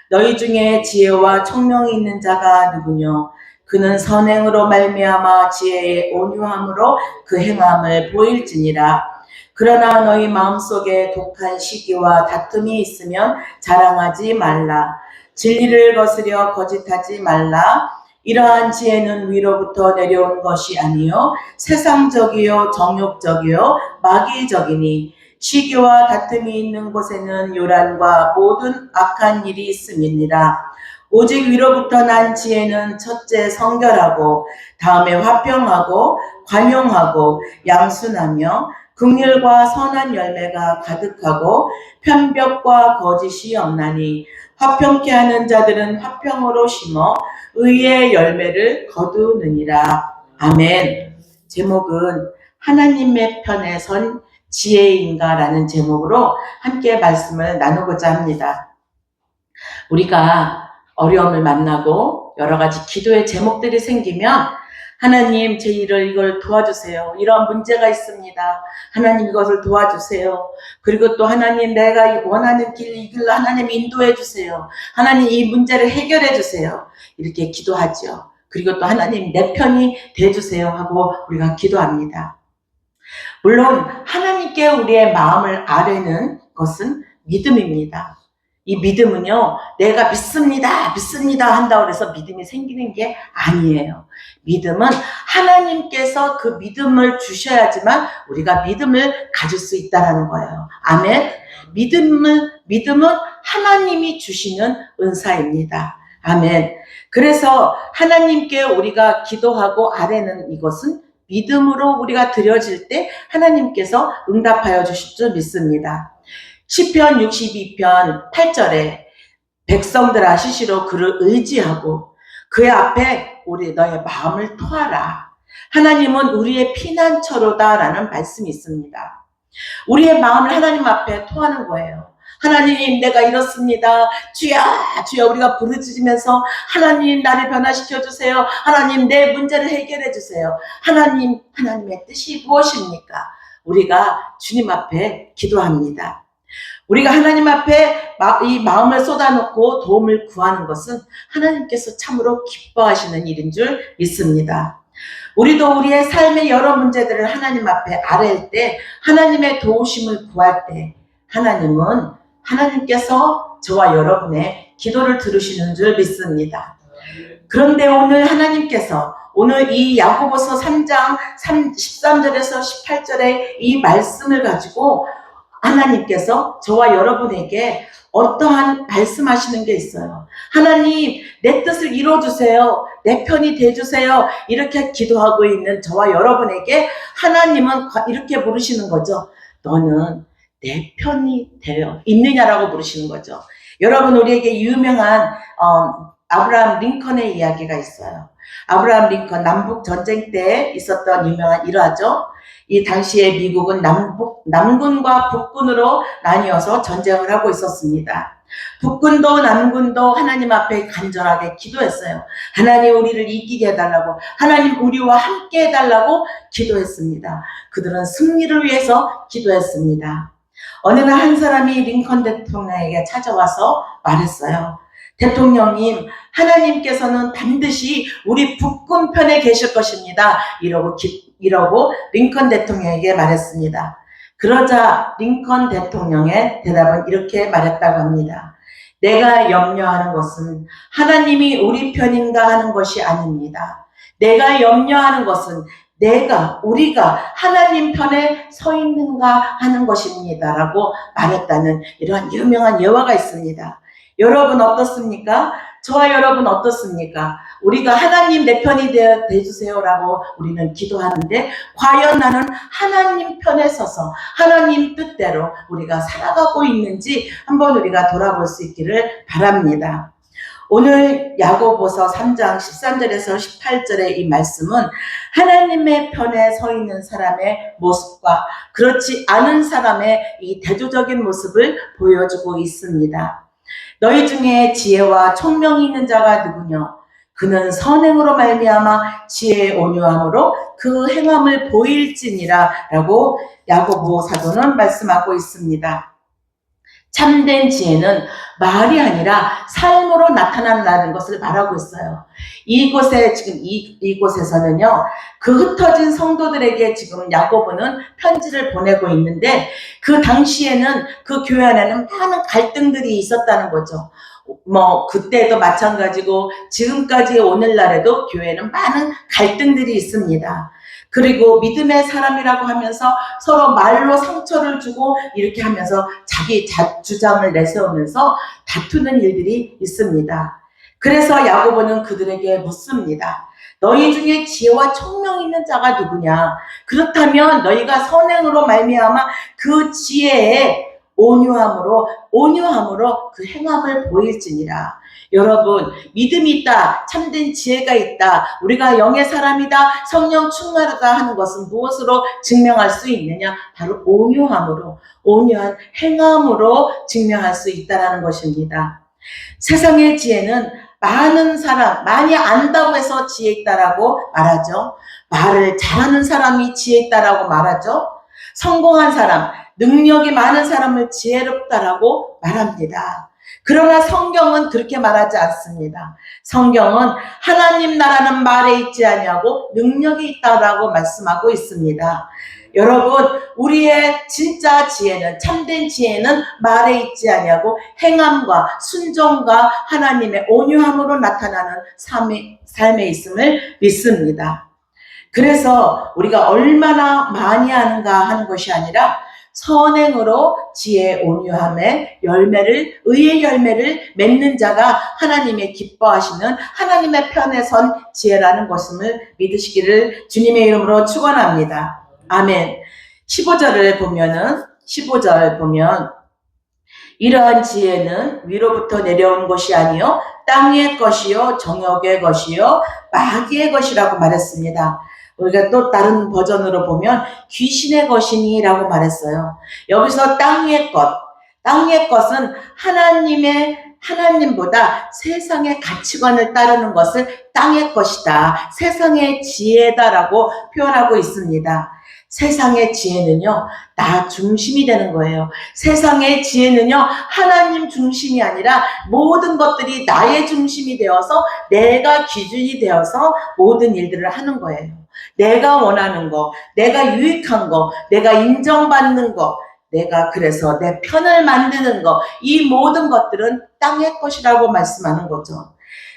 너희 중에 지혜와 총명이 있는 자가 누구뇨? 그는 선행으로 말미암아 지혜의 온유함으로 그 행함을 보일지니라. 그러나 너희 마음속에 독한 시기와 다툼이 있으면 자랑하지 말라. 진리를 거스려 거짓하지 말라. 이러한 지혜는 위로부터 내려온 것이 아니요 세상적이요 정욕적이요 마귀적이니 시기와 다툼이 있는 곳에는 요란과 모든 악한 일이 있음이니라. 오직 위로부터 난 지혜는 첫째 성결하고 다음에 화평하고 관용하고 양순하며 긍휼과 선한 열매가 가득하고 편벽과 거짓이 없나니 화평케 하는 자들은 화평으로 심어 의의 열매를 거두느니라. 아멘. 제목은 하나님의 편에 선 지혜인가라는 제목으로 함께 말씀을 나누고자 합니다. 우리가 어려움을 만나고 여러 가지 기도의 제목들이 생기면 하나님 제 이걸 도와주세요. 이런 문제가 있습니다. 하나님 이것을 도와주세요. 그리고 또 하나님 내가 원하는 이 길로 하나님 인도해 주세요. 하나님 이 문제를 해결해 주세요. 이렇게 기도하죠. 그리고 또 하나님 내 편이 돼주세요 하고 우리가 기도합니다. 물론 하나님께 우리의 마음을 아뢰는 것은 믿음입니다. 이 믿음은요, 내가 믿습니다 한다고 해서 믿음이 생기는 게 아니에요. 믿음은 하나님께서 그 믿음을 주셔야지만 우리가 믿음을 가질 수 있다는 거예요. 아멘. 믿음은 하나님이 주시는 은사입니다. 아멘. 그래서 하나님께 우리가 기도하고 아뢰는 이것은 믿음으로 우리가 드려질 때 하나님께서 응답하여 주실 줄 믿습니다. 시편 62편 8절에 백성들아 시시로 그를 의지하고 그의 앞에 우리 너의 마음을 토하라. 하나님은 우리의 피난처로다 라는 말씀이 있습니다. 우리의 마음을 하나님 앞에 토하는 거예요. 하나님 내가 이렇습니다. 주여 우리가 부르짖으면서 하나님 나를 변화시켜 주세요. 하나님 내 문제를 해결해 주세요. 하나님의 뜻이 무엇입니까? 우리가 주님 앞에 기도합니다. 우리가 하나님 앞에 이 마음을 쏟아놓고 도움을 구하는 것은 하나님께서 참으로 기뻐하시는 일인 줄 믿습니다. 우리도 우리의 삶의 여러 문제들을 하나님 앞에 아뢰일 때 하나님의 도우심을 구할 때 하나님께서 저와 여러분의 기도를 들으시는 줄 믿습니다. 그런데 오늘 하나님께서 오늘 이 야고보서 3장 13절에서 18절의 이 말씀을 가지고 하나님께서 저와 여러분에게 어떠한 말씀하시는 게 있어요. 하나님 내 뜻을 이루어주세요. 내 편이 돼주세요. 이렇게 기도하고 있는 저와 여러분에게 하나님은 이렇게 물으시는 거죠. 너는 내 편이 되어 있느냐라고 물으시는 거죠. 여러분 우리에게 유명한 아브라함 링컨의 이야기가 있어요. 아브라함 링컨 남북 전쟁 때 있었던 유명한 일화죠. 이 당시에 미국은 남군과 북군으로 나뉘어서 전쟁을 하고 있었습니다. 북군도 남군도 하나님 앞에 간절하게 기도했어요. 하나님 우리를 이기게 해달라고, 하나님 우리와 함께 해달라고 기도했습니다. 그들은 승리를 위해서 기도했습니다. 어느 날 한 사람이 링컨 대통령에게 찾아와서 말했어요. 대통령님, 하나님께서는 반드시 우리 북군 편에 계실 것입니다. 이러고 링컨 대통령에게 말했습니다. 그러자 링컨 대통령의 대답은 이렇게 말했다고 합니다. 내가 염려하는 것은 하나님이 우리 편인가 하는 것이 아닙니다. 내가 염려하는 것은 우리가 하나님 편에 서 있는가 하는 것입니다. 라고 말했다는 이러한 유명한 예화가 있습니다. 여러분 어떻습니까? 저와 여러분 어떻습니까? 우리가 하나님 내 편이 되어주세요라고 우리는 기도하는데 과연 나는 하나님 편에 서서 하나님 뜻대로 우리가 살아가고 있는지 한번 우리가 돌아볼 수 있기를 바랍니다. 오늘 야고보서 3장 13절에서 18절의 이 말씀은 하나님의 편에 서 있는 사람의 모습과 그렇지 않은 사람의 이 대조적인 모습을 보여주고 있습니다. 너희 중에 지혜와 총명이 있는 자가 누구냐? 그는 선행으로 말미암아 지혜의 온유함으로 그 행함을 보일지니라 라고 야고보 사도는 말씀하고 있습니다. 참된 지혜는 말이 아니라 삶으로 나타난다는 것을 말하고 있어요. 이곳에 지금 이곳에서는요, 그 흩어진 성도들에게 지금 야고보는 편지를 보내고 있는데, 그 당시에는 그 교회 안에는 많은 갈등들이 있었다는 거죠. 그때도 마찬가지고 지금까지 오늘날에도 교회는 많은 갈등들이 있습니다. 그리고 믿음의 사람이라고 하면서 서로 말로 상처를 주고 이렇게 하면서 자기 주장을 내세우면서 다투는 일들이 있습니다. 그래서 야고보는 그들에게 묻습니다. 너희 중에 지혜와 총명 있는 자가 누구냐? 그렇다면 너희가 선행으로 말미암아 그 지혜에 온유함으로 그 행함을 보일지니라. 여러분, 믿음이 있다, 참된 지혜가 있다, 우리가 영의 사람이다, 성령 충만하다 하는 것은 무엇으로 증명할 수 있느냐? 바로 온유한 행함으로 증명할 수 있다는 것입니다. 세상의 지혜는 많은 사람, 많이 안다고 해서 지혜 있다라고 말하죠. 말을 잘하는 사람이 지혜 있다라고 말하죠. 성공한 사람, 능력이 많은 사람을 지혜롭다라고 말합니다. 그러나 성경은 그렇게 말하지 않습니다. 성경은 하나님 나라는 말에 있지 아니하고 능력이 있다라고 말씀하고 있습니다. 여러분, 우리의 진짜 지혜는, 참된 지혜는 말에 있지 아니하고 행함과 순종과 하나님의 온유함으로 나타나는 삶에 있음을 믿습니다. 그래서 우리가 얼마나 많이 하는가 하는 것이 아니라 선행으로 지혜 온유함의 의의 열매를 맺는 자가 하나님의 기뻐하시는 하나님의 편에 선 지혜라는 것을 믿으시기를 주님의 이름으로 축원합니다. 아멘. 15절 보면 이러한 지혜는 위로부터 내려온 것이 아니요 땅의 것이요 정욕의 것이요 마귀의 것이라고 말했습니다. 우리가 또 다른 버전으로 보면 귀신의 것이니라고 말했어요. 여기서 땅의 것은 하나님보다 세상의 가치관을 따르는 것을 땅의 것이다, 세상의 지혜다라고 표현하고 있습니다. 세상의 지혜는요, 나 중심이 되는 거예요. 세상의 지혜는요, 하나님 중심이 아니라 모든 것들이 나의 중심이 되어서 내가 기준이 되어서 모든 일들을 하는 거예요. 내가 원하는 거, 내가 유익한 거, 내가 인정받는 거, 내가 그래서 내 편을 만드는 거, 이 모든 것들은 땅의 것이라고 말씀하는 거죠.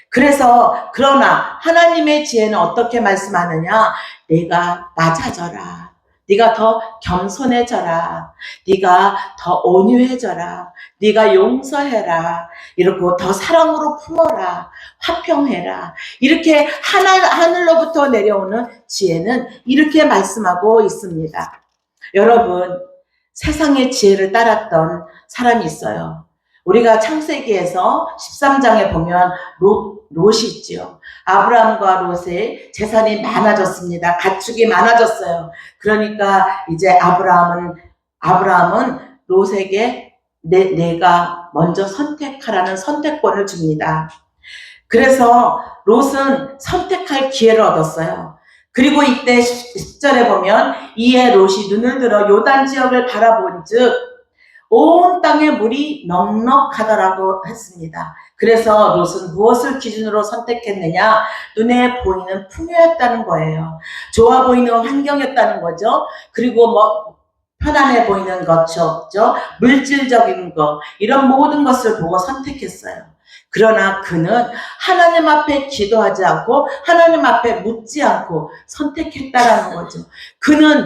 그러나 하나님의 지혜는 어떻게 말씀하느냐? 네가 낮아져라. 네가 더 겸손해져라. 네가 더 온유해져라. 네가 용서해라. 이러고 더 사랑으로 품어라. 화평해라. 이렇게 하늘로부터 내려오는 지혜는 이렇게 말씀하고 있습니다. 여러분, 세상의 지혜를 따랐던 사람이 있어요. 우리가 창세기에서 13장에 보면 롯이 있지요. 아브라함과 롯의 재산이 많아졌습니다. 가축이 많아졌어요. 그러니까 이제 아브라함은 롯에게 내가 먼저 선택하라는 선택권을 줍니다. 그래서 롯은 선택할 기회를 얻었어요. 그리고 이때 10절에 보면 이에 롯이 눈을 들어 요단 지역을 바라본즉 온 땅에 물이 넉넉하더라고 했습니다. 그래서 롯은 무엇을 기준으로 선택했느냐? 눈에 보이는 풍요였다는 거예요. 좋아 보이는 환경이었다는 거죠. 그리고 편안해 보이는 것이었죠. 물질적인 거, 이런 모든 것을 보고 선택했어요. 그러나 그는 하나님 앞에 기도하지 않고 하나님 앞에 묻지 않고 선택했다라는 거죠.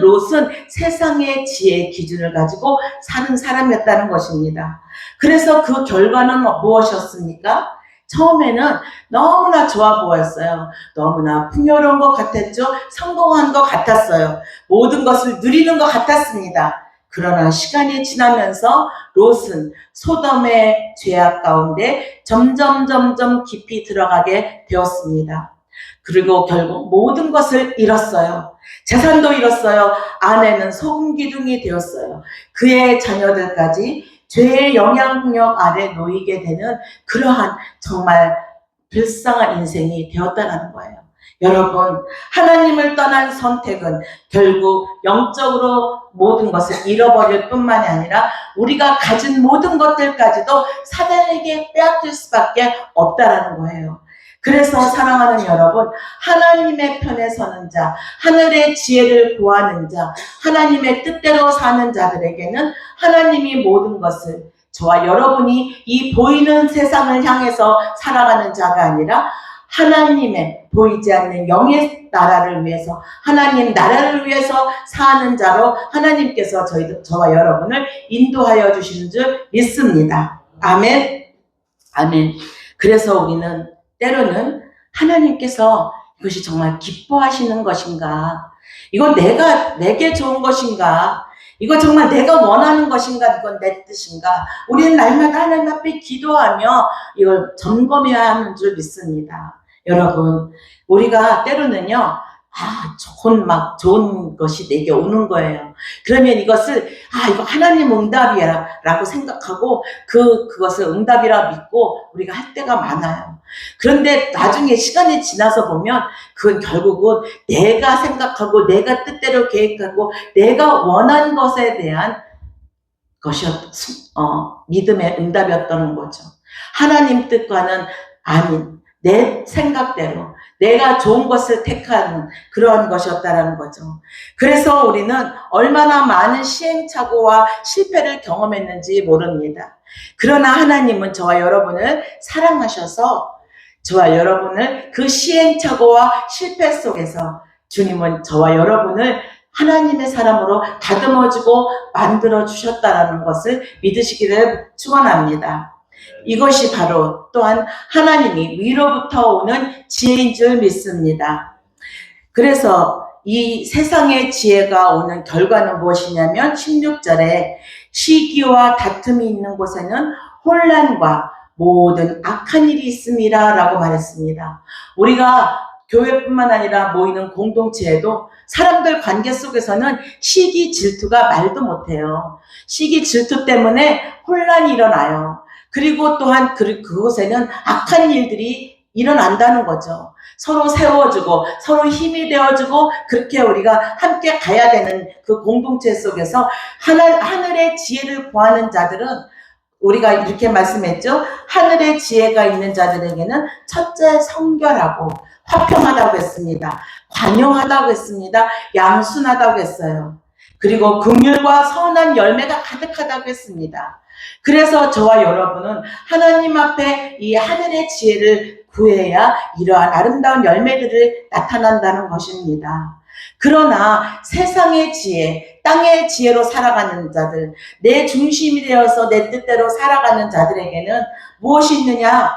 롯은 세상의 지혜의 기준을 가지고 사는 사람이었다는 것입니다. 그래서 그 결과는 무엇이었습니까? 처음에는 너무나 좋아 보였어요. 너무나 풍요로운 것 같았죠. 성공한 것 같았어요. 모든 것을 누리는 것 같았습니다. 그러나 시간이 지나면서 롯은 소돔의 죄악 가운데 점점 깊이 들어가게 되었습니다. 그리고 결국 모든 것을 잃었어요. 재산도 잃었어요. 아내는 소금 기둥이 되었어요. 그의 자녀들까지 죄의 영향력 아래 놓이게 되는 그러한 정말 불쌍한 인생이 되었다는 거예요. 여러분, 하나님을 떠난 선택은 결국 영적으로 모든 것을 잃어버릴 뿐만이 아니라 우리가 가진 모든 것들까지도 사단에게 빼앗길 수밖에 없다라는 거예요. 그래서 사랑하는 여러분, 하나님의 편에 서는 자, 하늘의 지혜를 구하는 자, 하나님의 뜻대로 사는 자들에게는 하나님이 모든 것을, 저와 여러분이 이 보이는 세상을 향해서 살아가는 자가 아니라 하나님의 보이지 않는 영의 나라를 위해서, 하나님 나라를 위해서 사는 자로 하나님께서 저와 여러분을 인도하여 주시는 줄 믿습니다. 아멘. 아멘. 그래서 우리는 때로는 하나님께서 이것이 정말 기뻐하시는 것인가? 이건 내게 좋은 것인가? 이거 정말 내가 원하는 것인가? 이건 내 뜻인가? 우리는 날마다 하나님 앞에 기도하며 이걸 점검해야 하는 줄 믿습니다. 여러분, 우리가 때로는요, 좋은 것이 내게 오는 거예요. 그러면 이것을, 이거 하나님 응답이야 라고 생각하고 그것을 응답이라 믿고 우리가 할 때가 많아요. 그런데 나중에 시간이 지나서 보면 그건 결국은 내가 생각하고 내가 뜻대로 계획하고 내가 원한 것에 대한 믿음의 응답이었던 거죠. 하나님 뜻과는 아닌 내 생각대로 내가 좋은 것을 택한 그러한 것이었다라는 거죠. 그래서 우리는 얼마나 많은 시행착오와 실패를 경험했는지 모릅니다. 그러나 하나님은 저와 여러분을 사랑하셔서 저와 여러분을 그 시행착오와 실패 속에서 주님은 저와 여러분을 하나님의 사람으로 다듬어주고 만들어주셨다라는 것을 믿으시기를 축원합니다. 이것이 바로 또한 하나님이 위로부터 오는 지혜인 줄 믿습니다. 그래서 이 세상의 지혜가 오는 결과는 무엇이냐면 16절에 시기와 다툼이 있는 곳에는 혼란과 모든 악한 일이 있음이라 라고 말했습니다. 우리가 교회뿐만 아니라 모이는 공동체에도 사람들 관계 속에서는 시기 질투가 말도 못해요. 시기 질투 때문에 혼란이 일어나요. 그리고 또한 그곳에는 악한 일들이 일어난다는 거죠. 서로 세워주고 서로 힘이 되어주고 그렇게 우리가 함께 가야 되는 그 공동체 속에서 하늘의 지혜를 구하는 자들은 우리가 이렇게 말씀했죠. 하늘의 지혜가 있는 자들에게는 첫째 성결하고 화평하다고 했습니다. 관용하다고 했습니다. 양순하다고 했어요. 그리고 긍휼과 선한 열매가 가득하다고 했습니다. 그래서 저와 여러분은 하나님 앞에 이 하늘의 지혜를 구해야 이러한 아름다운 열매들을 나타난다는 것입니다. 그러나 세상의 지혜, 땅의 지혜로 살아가는 자들, 내 중심이 되어서 내 뜻대로 살아가는 자들에게는 무엇이 있느냐?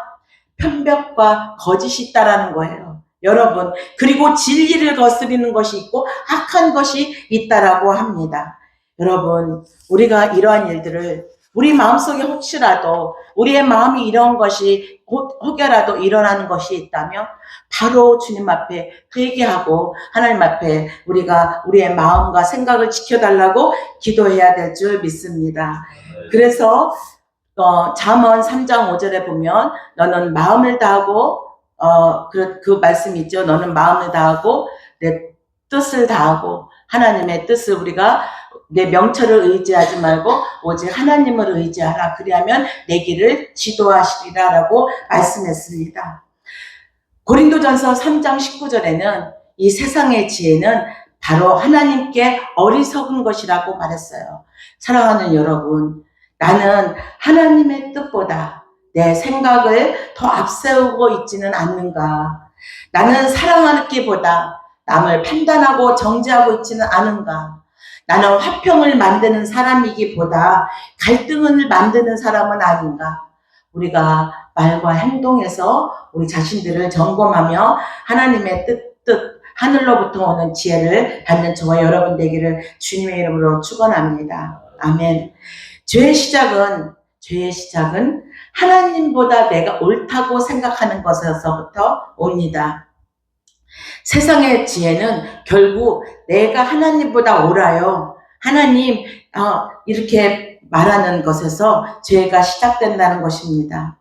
편벽과 거짓이 있다라는 거예요. 여러분, 그리고 진리를 거스리는 것이 있고 악한 것이 있다라고 합니다. 여러분, 우리가 이러한 일들을 우리 마음속에 혹시라도 우리의 마음이 이런 것이 혹여라도 일어나는 것이 있다면 바로 주님 앞에 회개하고 하나님 앞에 우리가 우리의 마음과 생각을 지켜달라고 기도해야 될 줄 믿습니다. 그래서 잠언 3장 5절에 보면 너는 마음을 다하고 그 말씀 있죠. 너는 마음을 다하고 내 뜻을 다하고 하나님의 뜻을 우리가 내 명철을 의지하지 말고 오직 하나님을 의지하라. 그리하면 내 길을 지도하시리라 라고 말씀했습니다. 고린도전서 3장 19절에는 이 세상의 지혜는 바로 하나님께 어리석은 것이라고 말했어요. 사랑하는 여러분, 나는 하나님의 뜻보다 내 생각을 더 앞세우고 있지는 않는가? 나는 사랑하기보다 남을 판단하고 정죄하고 있지는 않은가? 나는 화평을 만드는 사람이기보다 갈등을 만드는 사람은 아닌가? 우리가 말과 행동에서 우리 자신들을 점검하며 하나님의 뜻, 하늘로부터 오는 지혜를 받는 저와 여러분 되기를 주님의 이름으로 축원합니다. 아멘. 죄의 시작은 하나님보다 내가 옳다고 생각하는 것에서부터 옵니다. 세상의 지혜는 결국 내가 하나님보다 옳아요. 하나님 이렇게 말하는 것에서 죄가 시작된다는 것입니다.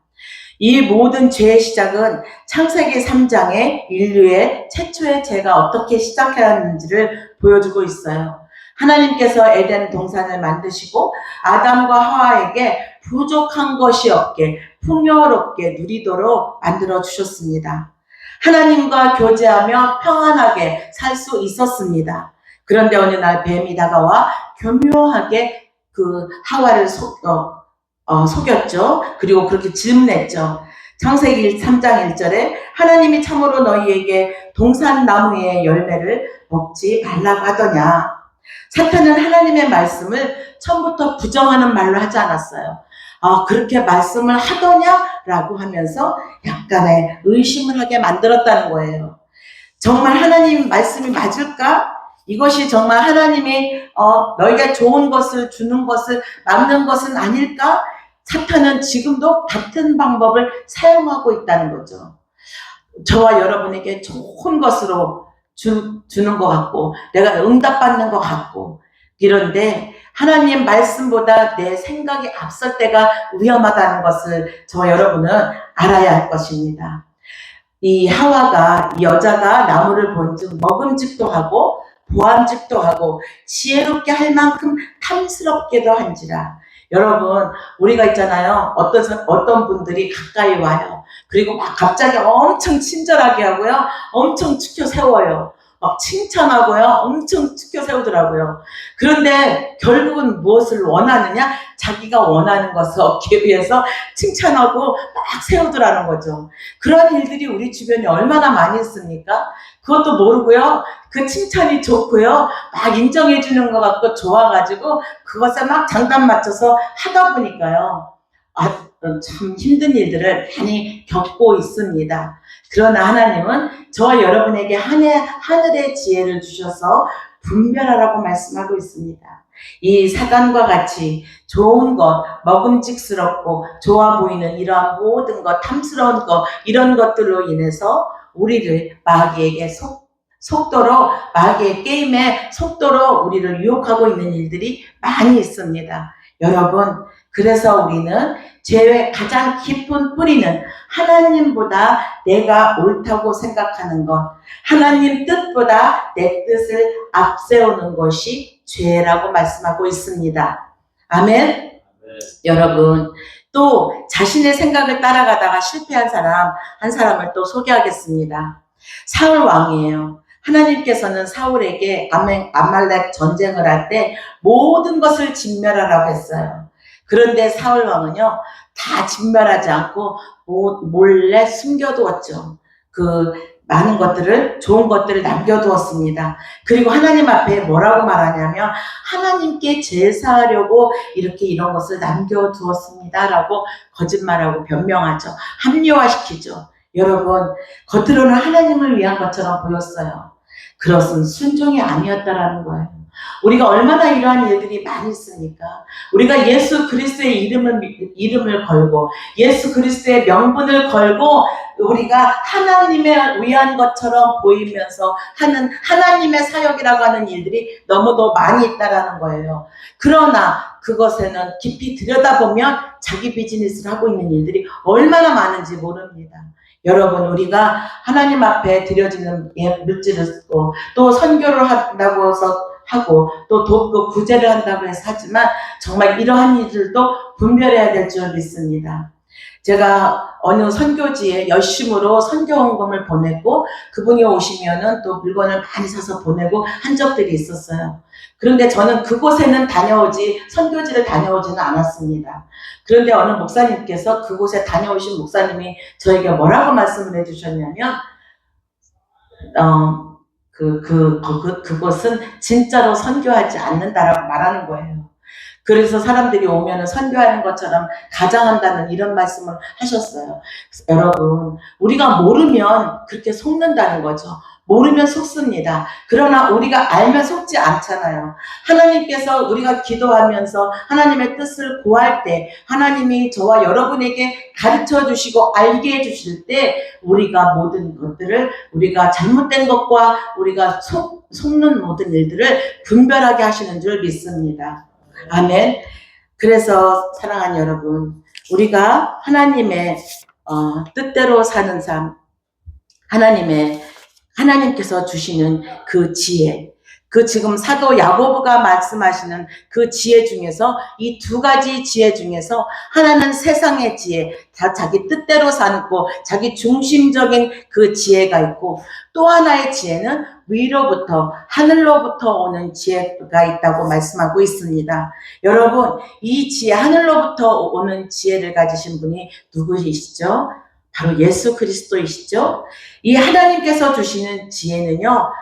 이 모든 죄의 시작은 창세기 3장의 인류의 최초의 죄가 어떻게 시작했는지를 보여주고 있어요. 하나님께서 에덴 동산을 만드시고 아담과 하와에게 부족한 것이 없게 풍요롭게 누리도록 만들어 주셨습니다. 하나님과 교제하며 평안하게 살 수 있었습니다. 그런데 어느 날 뱀이 다가와 교묘하게 그 하와를 속였죠. 그리고 그렇게 질문했죠. 창세기 3장 1절에 하나님이 참으로 너희에게 동산나무의 열매를 먹지 말라고 하더냐. 사탄은 하나님의 말씀을 처음부터 부정하는 말로 하지 않았어요. 그렇게 말씀을 하더냐라고 하면서 약간의 의심을 하게 만들었다는 거예요. 정말 하나님 말씀이 맞을까? 이것이 정말 하나님이 너희가 좋은 것을 주는 것을 막는 것은 아닐까? 사탄은 지금도 같은 방법을 사용하고 있다는 거죠. 저와 여러분에게 좋은 것으로 주는 것 같고 내가 응답받는 것 같고 이런데 하나님 말씀보다 내 생각이 앞설 때가 위험하다는 것을 저와 여러분은 알아야 할 것입니다. 이 하와가 이 여자가 나무를 본즉 먹음직도 하고 보암직도 하고 지혜롭게 할 만큼 탐스럽게도 한지라. 여러분 우리가 있잖아요. 어떤 분들이 가까이 와요. 그리고 막 갑자기 엄청 친절하게 하고요. 엄청 치켜 세워요. 막 칭찬하고요. 엄청 치켜 세우더라고요. 그런데 결국은 무엇을 원하느냐? 자기가 원하는 것을 얻기 위해서 칭찬하고 막 세우더라는 거죠. 그런 일들이 우리 주변에 얼마나 많이 있습니까? 그것도 모르고요. 그 칭찬이 좋고요. 막 인정해 주는 것 같고 좋아가지고 그것에 막 장단 맞춰서 하다 보니까요. 참 힘든 일들을 많이 겪고 있습니다. 그러나 하나님은 저와 여러분에게 하늘의 지혜를 주셔서 분별하라고 말씀하고 있습니다. 이 사단과 같이 좋은 것, 먹음직스럽고 좋아 보이는 이러한 모든 것, 탐스러운 것, 이런 것들로 인해서 우리를 마귀에게 속도로 마귀의 게임의 속도로 우리를 유혹하고 있는 일들이 많이 있습니다. 여러분, 그래서 우리는 죄의 가장 깊은 뿌리는 하나님보다 내가 옳다고 생각하는 것, 하나님 뜻보다 내 뜻을 앞세우는 것이 죄라고 말씀하고 있습니다. 아멘. 여러분, 또 자신의 생각을 따라가다가 실패한 사람 한 사람을 또 소개하겠습니다. 사울 왕이에요. 하나님께서는 사울에게 아말렉 전쟁을 할 때 모든 것을 진멸하라고 했어요. 그런데 사울 왕은요, 다 진멸하지 않고 몰래 숨겨두었죠. 그 많은 것들을, 좋은 것들을 남겨두었습니다. 그리고 하나님 앞에 뭐라고 말하냐면 하나님께 제사하려고 이렇게 이런 것을 남겨두었습니다 라고 거짓말하고 변명하죠. 합리화시키죠. 여러분, 겉으로는 하나님을 위한 것처럼 보였어요. 그것은 순종이 아니었다라는 거예요. 우리가 얼마나 이러한 일들이 많이 있습니까? 우리가 예수 그리스도의 이름을 걸고 예수 그리스도의 명분을 걸고 우리가 하나님의 위한 것처럼 보이면서 하는 하나님의 사역이라고 하는 일들이 너무도 많이 있다라는 거예요. 그러나 그것에는 깊이 들여다보면 자기 비즈니스를 하고 있는 일들이 얼마나 많은지 모릅니다. 여러분, 우리가 하나님 앞에 드려지는 물질을 쓰고 또 선교를 한다고 해서 하고 또 돕고 구제를 한다고 해서 하지만 정말 이러한 일들도 분별해야 될 줄 믿습니다. 제가 어느 선교지에 열심으로 선교 헌금을 보내고 그분이 오시면은 또 물건을 많이 사서 보내고 한 적들이 있었어요. 그런데 저는 그곳에는 선교지를 다녀오지는 않았습니다. 그런데 어느 목사님께서 그곳에 다녀오신 목사님이 저에게 뭐라고 말씀을 해주셨냐면, 그곳은 진짜로 선교하지 않는다라고 말하는 거예요. 그래서 사람들이 오면은 선교하는 것처럼 가장한다는 이런 말씀을 하셨어요. 여러분, 우리가 모르면 그렇게 속는다는 거죠. 모르면 속습니다. 그러나 우리가 알면 속지 않잖아요. 하나님께서 우리가 기도하면서 하나님의 뜻을 구할 때 하나님이 저와 여러분에게 가르쳐 주시고 알게 해 주실 때 우리가 모든 것들을 우리가 잘못된 것과 우리가 속는 모든 일들을 분별하게 하시는 줄 믿습니다. 아멘. 그래서 사랑하는 여러분, 우리가 하나님의 뜻대로 사는 삶, 하나님께서 주시는 그 지혜, 그 지금 사도 야고보가 말씀하시는 그 지혜 중에서 이 두 가지 지혜 중에서 하나는 세상의 지혜, 자기 뜻대로 살고 자기 중심적인 그 지혜가 있고, 또 하나의 지혜는 위로부터 하늘로부터 오는 지혜가 있다고 말씀하고 있습니다. 여러분, 이 지혜, 하늘로부터 오는 지혜를 가지신 분이 누구이시죠? 바로 예수 그리스도이시죠? 이 하나님께서 주시는 지혜는요,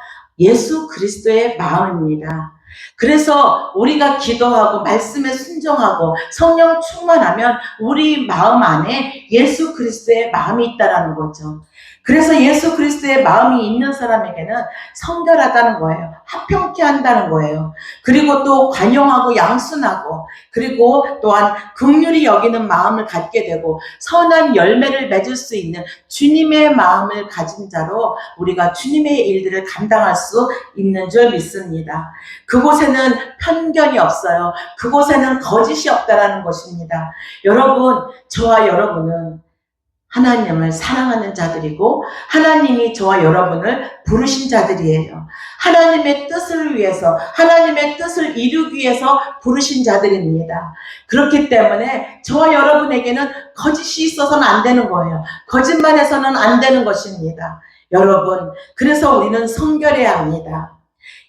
예수 그리스도의 마음입니다. 그래서 우리가 기도하고 말씀에 순종하고 성령 충만하면 우리 마음 안에 예수 그리스도의 마음이 있다라는 거죠. 그래서 예수 그리스도의 마음이 있는 사람에게는 성결하다는 거예요. 합평케 한다는 거예요. 그리고 또 관용하고 양순하고, 그리고 또한 긍휼히 여기는 마음을 갖게 되고 선한 열매를 맺을 수 있는 주님의 마음을 가진 자로 우리가 주님의 일들을 감당할 수 있는 줄 믿습니다. 그곳에는 편견이 없어요. 그곳에는 거짓이 없다라는 것입니다. 여러분, 저와 여러분은 하나님을 사랑하는 자들이고 하나님이 저와 여러분을 부르신 자들이에요. 하나님의 뜻을 위해서, 하나님의 뜻을 이루기 위해서 부르신 자들입니다. 그렇기 때문에 저와 여러분에게는 거짓이 있어서는 안 되는 거예요. 거짓말해서는 안 되는 것입니다. 여러분, 그래서 우리는 성결해야 합니다.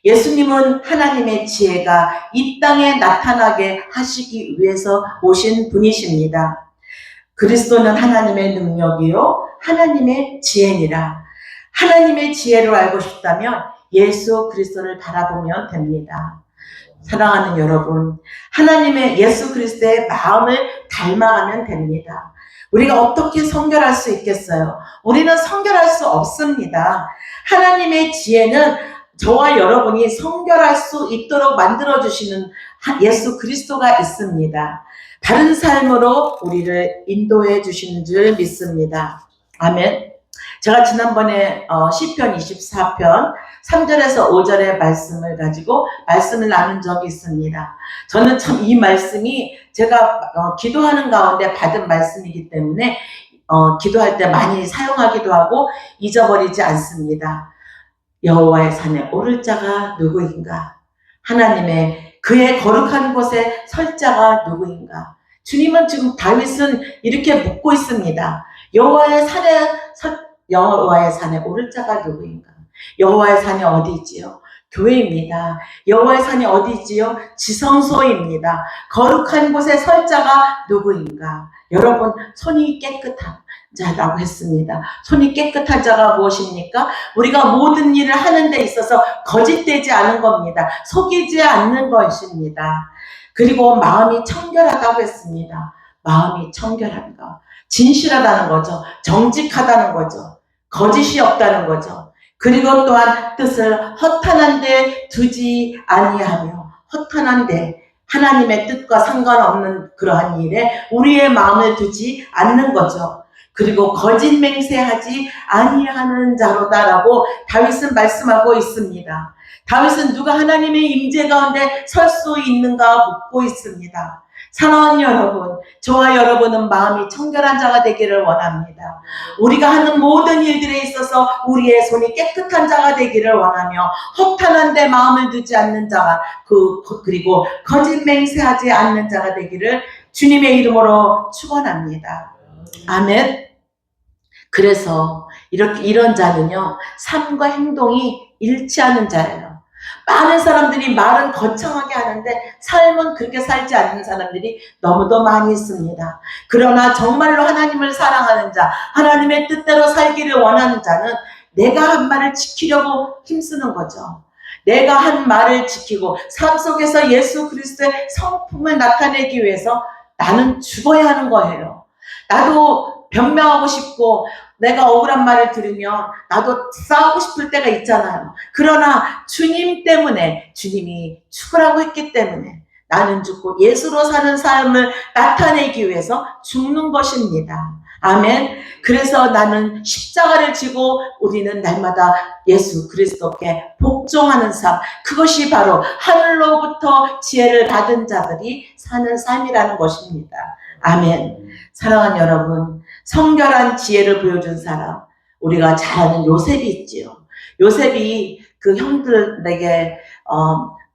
예수님은 하나님의 지혜가 이 땅에 나타나게 하시기 위해서 오신 분이십니다. 그리스도는 하나님의 능력이요 하나님의 지혜니라. 하나님의 지혜를 알고 싶다면 예수 그리스도를 바라보면 됩니다. 사랑하는 여러분, 하나님의 예수 그리스도의 마음을 닮아가면 됩니다. 우리가 어떻게 성결할 수 있겠어요? 우리는 성결할 수 없습니다. 하나님의 지혜는 저와 여러분이 성결할 수 있도록 만들어주시는 예수 그리스도가 있습니다. 다른 삶으로 우리를 인도해 주시는 줄 믿습니다. 아멘. 제가 지난번에 시편 24편 3절에서 5절의 말씀을 가지고 말씀을 나눈 적이 있습니다. 저는 참 이 말씀이 제가 기도하는 가운데 받은 말씀이기 때문에 기도할 때 많이 사용하기도 하고 잊어버리지 않습니다. 여호와의 산에 오를 자가 누구인가? 하나님의 그의 거룩한 곳에 설 자가 누구인가? 주님은 지금 다윗은 이렇게 묻고 있습니다. 여호와의 산에 오를 자가 누구인가? 여호와의 산이 어디지요? 교회입니다. 여호와의 산이 어디지요? 지성소입니다. 거룩한 곳에 설 자가 누구인가? 여러분, 손이 깨끗한 자라고 했습니다. 손이 깨끗한 자가 무엇입니까? 우리가 모든 일을 하는 데 있어서 거짓되지 않은 겁니다. 속이지 않는 것입니다. 그리고 마음이 청결하다고 했습니다. 마음이 청결한 거, 진실하다는 거죠. 정직하다는 거죠. 거짓이 없다는 거죠. 그리고 또한 뜻을 허탄한 데 두지 아니하며, 허탄한 데 하나님의 뜻과 상관없는 그러한 일에 우리의 마음을 두지 않는 거죠. 그리고 거짓 맹세하지 아니하는 자로다라고 다윗은 말씀하고 있습니다. 다윗은 누가 하나님의 임재 가운데 설 수 있는가 묻고 있습니다. 사랑하는 여러분, 저와 여러분은 마음이 청결한 자가 되기를 원합니다. 우리가 하는 모든 일들에 있어서 우리의 손이 깨끗한 자가 되기를 원하며 허탄한 데 마음을 두지 않는 자가 그리고 거짓 맹세하지 않는 자가 되기를 주님의 이름으로 축원합니다. 아멘. 그래서 이런 자는요, 삶과 행동이 일치하는 자예요. 많은 사람들이 말은 거창하게 하는데 삶은 그렇게 살지 않는 사람들이 너무도 많이 있습니다. 그러나 정말로 하나님을 사랑하는 자, 하나님의 뜻대로 살기를 원하는 자는 내가 한 말을 지키려고 힘쓰는 거죠. 내가 한 말을 지키고 삶 속에서 예수 그리스도의 성품을 나타내기 위해서 나는 죽어야 하는 거예요. 나도 변명하고 싶고 내가 억울한 말을 들으면 나도 싸우고 싶을 때가 있잖아요. 그러나 주님 때문에, 주님이 죽으라고 했기 때문에 나는 죽고 예수로 사는 삶을 나타내기 위해서 죽는 것입니다. 아멘. 그래서 나는 십자가를 지고 우리는 날마다 예수 그리스도께 복종하는 삶, 그것이 바로 하늘로부터 지혜를 받은 자들이 사는 삶이라는 것입니다. 아멘. 사랑하는 여러분, 성결한 지혜를 보여준 사람, 우리가 잘 아는 요셉이 있지요. 요셉이 그 형들에게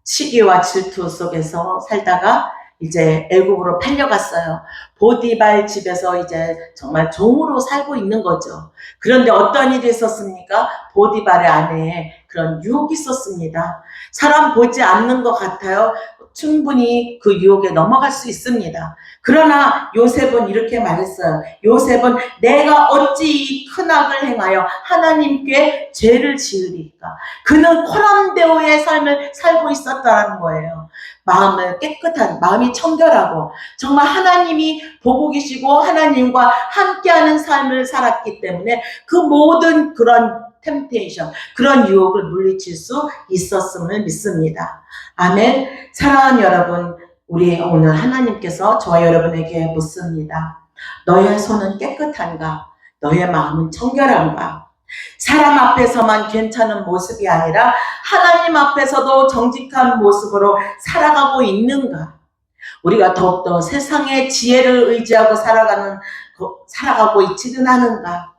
시기와 질투 속에서 살다가 이제 애굽으로 팔려갔어요. 보디발 집에서 이제 정말 종으로 살고 있는 거죠. 그런데 어떤 일이 있었습니까? 보디발의 아내에 그런 유혹이 있었습니다. 사람 보지 않는 것 같아요. 충분히 그 유혹에 넘어갈 수 있습니다. 그러나 요셉은 이렇게 말했어요. 요셉은 내가 어찌 이 큰 악을 행하여 하나님께 죄를 지으리까. 그는 코람데오의 삶을 살고 있었다는 거예요. 마음을 깨끗한, 마음이 청결하고 정말 하나님이 보고 계시고 하나님과 함께하는 삶을 살았기 때문에 그 모든 그런 템테이션, 그런 유혹을 물리칠 수 있었음을 믿습니다. 아멘. 사랑하는 여러분, 우리 오늘 하나님께서 저와 여러분에게 묻습니다. 너의 손은 깨끗한가? 너의 마음은 청결한가? 사람 앞에서만 괜찮은 모습이 아니라 하나님 앞에서도 정직한 모습으로 살아가고 있는가? 우리가 더욱더 세상의 지혜를 의지하고 살아가고 있지는 않은가?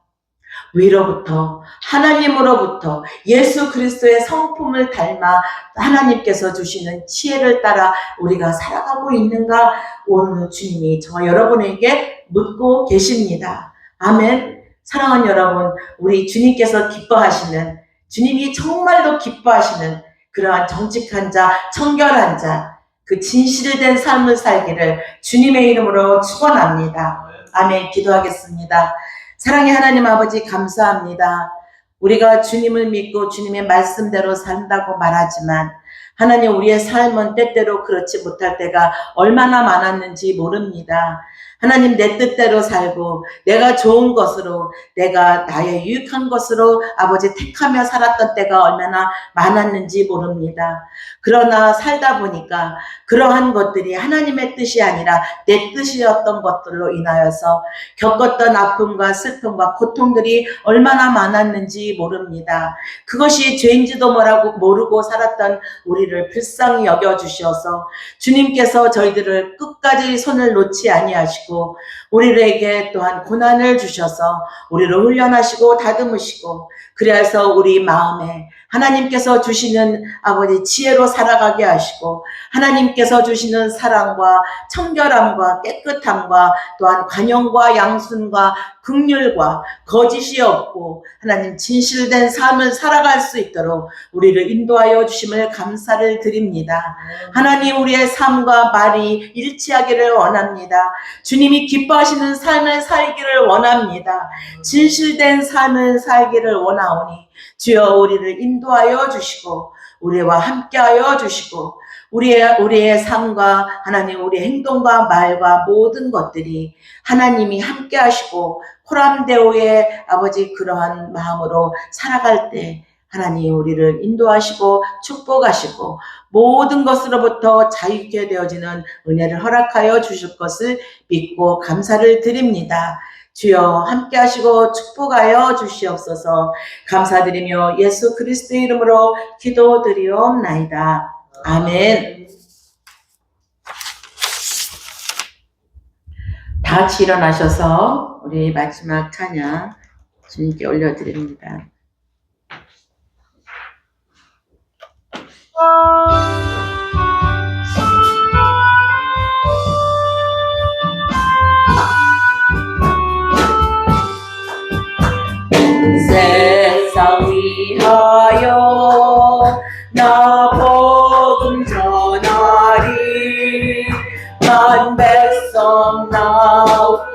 위로부터 하나님으로부터 예수 그리스도의 성품을 닮아 하나님께서 주시는 지혜를 따라 우리가 살아가고 있는가? 오늘 주님이 저와 여러분에게 묻고 계십니다. 아멘. 사랑하는 여러분, 우리 주님께서 기뻐하시는, 주님이 정말로 기뻐하시는 그러한 정직한 자, 청결한 자, 그 진실된 삶을 살기를 주님의 이름으로 축원합니다. 아멘. 기도하겠습니다. 사랑의 하나님 아버지, 감사합니다. 우리가 주님을 믿고 주님의 말씀대로 산다고 말하지만 하나님, 우리의 삶은 때때로 그렇지 못할 때가 얼마나 많았는지 모릅니다. 하나님, 내 뜻대로 살고 내가 좋은 것으로, 내가 나의 유익한 것으로 아버지 택하며 살았던 때가 얼마나 많았는지 모릅니다. 그러나 살다 보니까 그러한 것들이 하나님의 뜻이 아니라 내 뜻이었던 것들로 인하여서 겪었던 아픔과 슬픔과 고통들이 얼마나 많았는지 모릅니다. 그것이 죄인지도 모르고 살았던 우리를 불쌍히 여겨주셔서 주님께서 저희들을 끝까지 손을 놓지 아니하시고 우리에게 또한 고난을 주셔서 우리를 훈련하시고 다듬으시고, 그래서 우리 마음에 하나님께서 주시는 아버지 지혜로 살아가게 하시고 하나님께서 주시는 사랑과 청결함과 깨끗함과 또한 관용과 양순과 긍휼과 거짓이 없고 하나님 진실된 삶을 살아갈 수 있도록 우리를 인도하여 주심을 감사를 드립니다. 하나님, 우리의 삶과 말이 일치하기를 원합니다. 주님이 기뻐하시는 삶을 살기를 원합니다. 진실된 삶을 살기를 원하오니 주여 우리를 인도하여 주시고 우리와 함께하여 주시고 우리의 삶과 하나님, 우리의 행동과 말과 모든 것들이 하나님이 함께하시고 코람데오의 아버지 그러한 마음으로 살아갈 때 하나님 우리를 인도하시고 축복하시고 모든 것으로부터 자유케 되어지는 은혜를 허락하여 주실 것을 믿고 감사를 드립니다. 주여 함께 하시고 축복하여 주시옵소서. 감사드리며 예수 그리스도의 이름으로 기도드리옵나이다. 아멘. 다 같이 일어나셔서 우리 마지막 찬양 주님께 올려드립니다. 세상 위하여 나 복음 전하리. 만 백성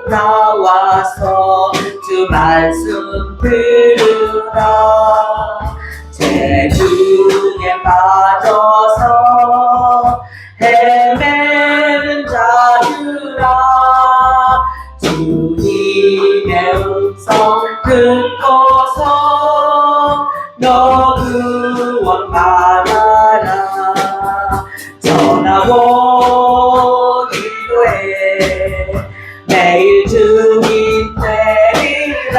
나와서 주 말씀 들으라. 재중에 빠져서 헤매는 자유라. 주님의 음성 듣고서 너 구원 받아라. 전하고 기도해 매일 주님 되리라.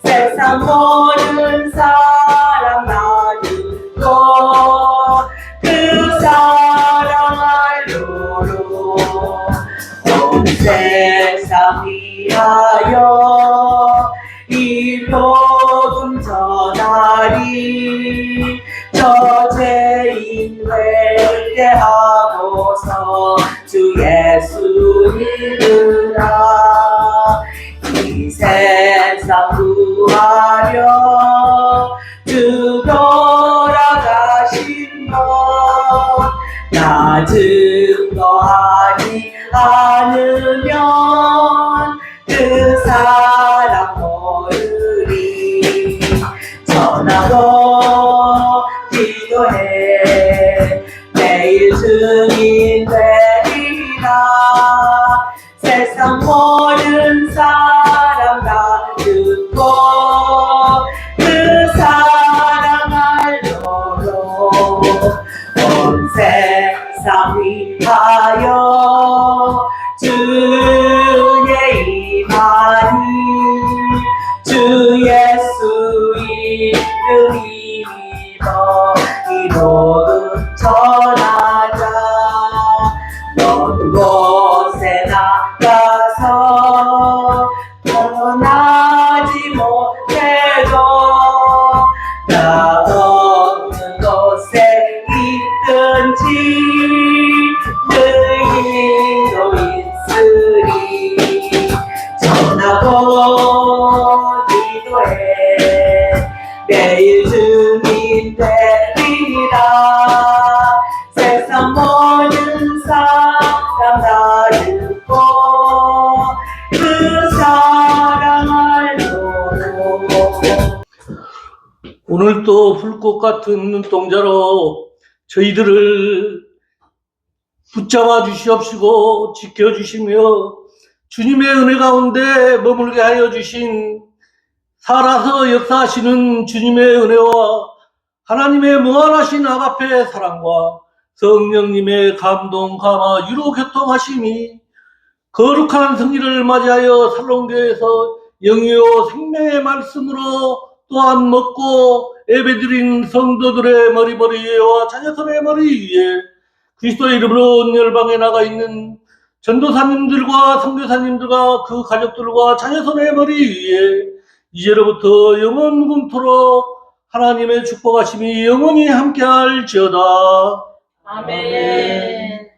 세상 모든 사람 놔두고 그 사랑 알도록 온 세상 위하여 이르라. 이 세상 구하려 주 돌아가신 것 나 증거하지 않으면 그 사람 모르리. 전하고 기도해 매일 증인 되리라. 세상 모든 사람 다 듣고 그 사랑 알도록 온 세상 위하여 주의 임하니 주 예수 이름이 믿어 기도를 전하자. 모든 곳에 나가서 떠나지 못해도 나 없는 곳에 있든지 늘 인도 있으리. 전하고 기도해 매일 증인 되리라. 세상 모든 사람 다 듣고 그 사랑 알도록. 오늘도 불꽃 같은 눈동자로 저희들을 붙잡아 주시옵시고 지켜주시며 주님의 은혜 가운데 머물게 하여 주신 살아서 역사하시는 주님의 은혜와 하나님의 무한하신 아가페의 사랑과 성령님의 감동, 감화, 유로 교통하심이 거룩한 성리를 맞이하여 살롱교회에서 영이요 생명의 말씀으로 또한 먹고 예배드린 성도들의 머리 위에와 자녀선의 머리 위에 그리스도의 이름으로 온 열방에 나가 있는 전도사님들과 선교사님들과 그 가족들과 자녀선의 머리 위에 이제로부터 영원금토록 하나님의 축복하심이 영원히 함께할지어다. 아멘.